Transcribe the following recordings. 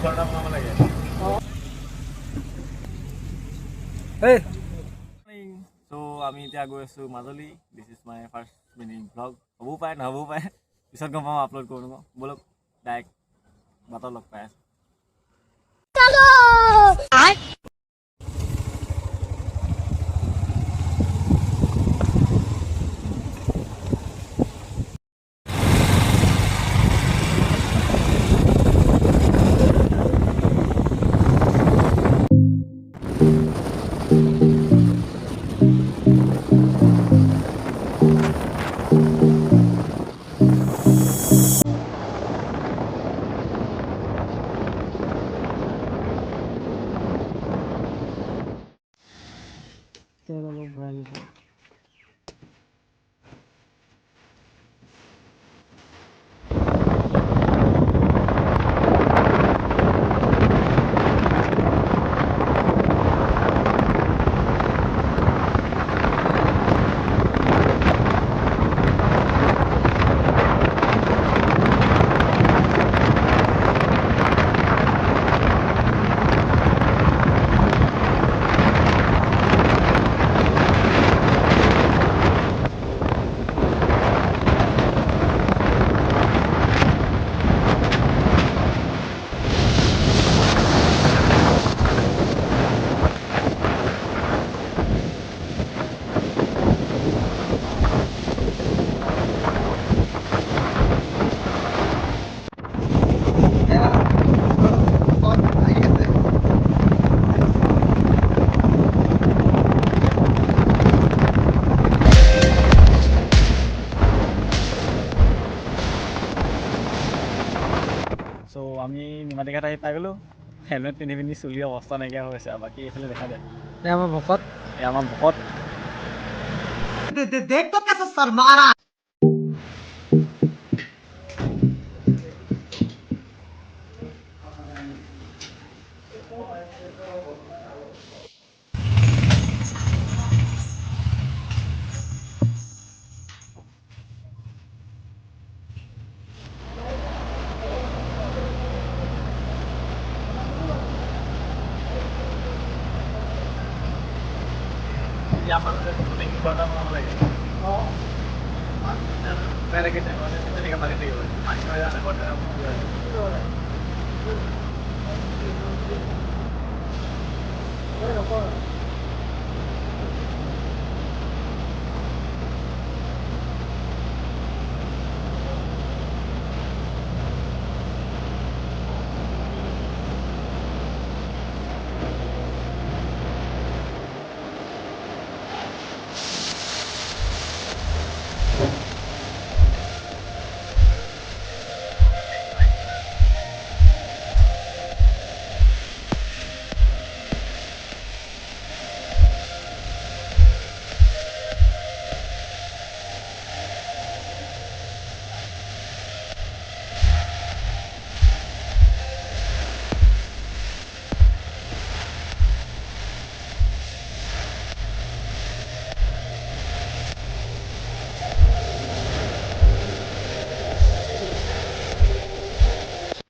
So আমি এতিয়া গৈ আছো Majuli. This is my first mini blog. হ'বও পাৰে নহ'বও পাৰে, পিছত গম পাম আপলোড কৰোঁ ন। ব'লক ডাইৰেক্ট বাটত লগ পাই আছো। সো আমি নিমাতীঘাট আহি পাই গ'লোঁ। হেলমেট পিন্ধি পিন্ধি চুলি অৱস্থা নাইকিয়া হৈ আছে। আৰু বাকী এইফালে দেখা যায়, আমাৰ ভকত, আমাৰ ভকত। দেখ তো কেসা শৰ্মাৰা।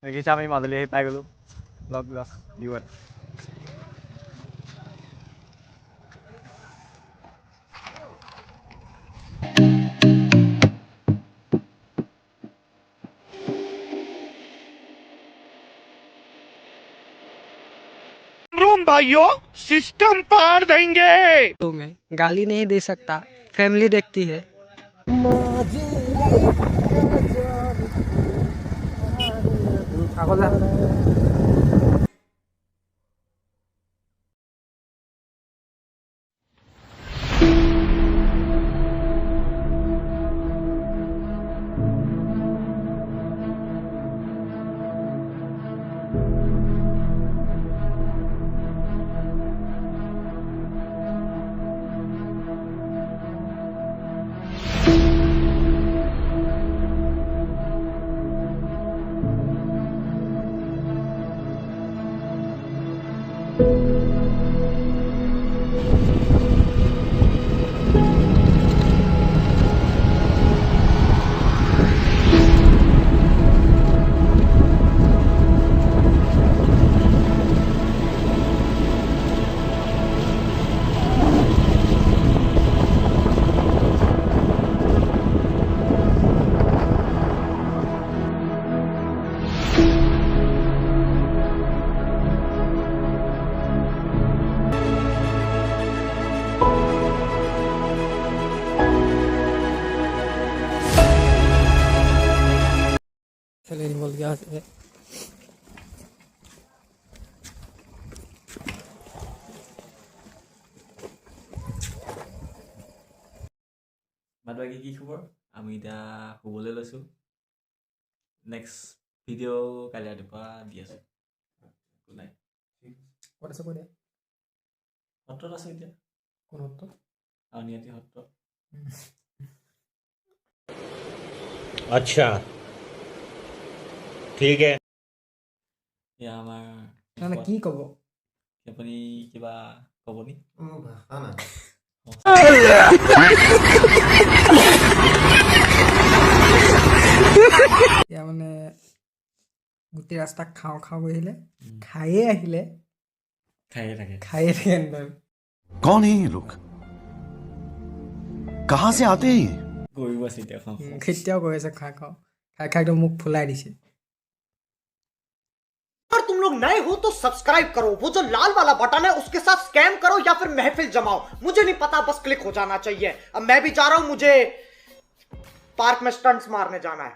দেখিছা আমি মাজুলী আহি পাই গ'লোঁ। লগ লগ দিৱত भाइयों सिस्टम पार देंगे। मैं गाली नहीं दे सकता, फैमिली देखती है। यहाँ से। বাদ বাকী কি খবৰ? আমি এতিয়া শুবলৈ লৈছোঁ। নেক্সট ভিডিঅ' কালি ৰাতিপুৱা দি আছোঁ। Good night. ক'ত আছে কৈ দে। সত্ৰত আছোঁ এতিয়া, কোন সত্ৰ? আউনীআটী সত্ৰ। अच्छा ठीक है। এয়া আমাৰ মানে কি ক'ব? আপুনি কিবা ক'ব নি? ভাষা নাই। এতিয়া মানে গোটেই ৰাস্তা খাওঁ খাওঁ কৰি আহিলে, খায়ে আহিলে, খায়ে থাকে। খায়ে থাকে একদম। कौन है ये लोग? कहाँ से आते हैं ये? গৈও আছে এতিয়া খাওঁ। কেতিয়াও কৈ আছে খাই খাওঁ, খাই খাই একদম মুখ ফুলাই দিছে। अगर तुम लोग नए हो तो सब्सक्राइब करो, वो जो लाल वाला बटन है उसके साथ स्कैम करो या फिर महफिल जमाओ, मुझे नहीं पता, बस क्लिक हो जाना चाहिए। अब मैं भी जा रहा हूं, मुझे पार्क में स्टंट्स मारने जाना है।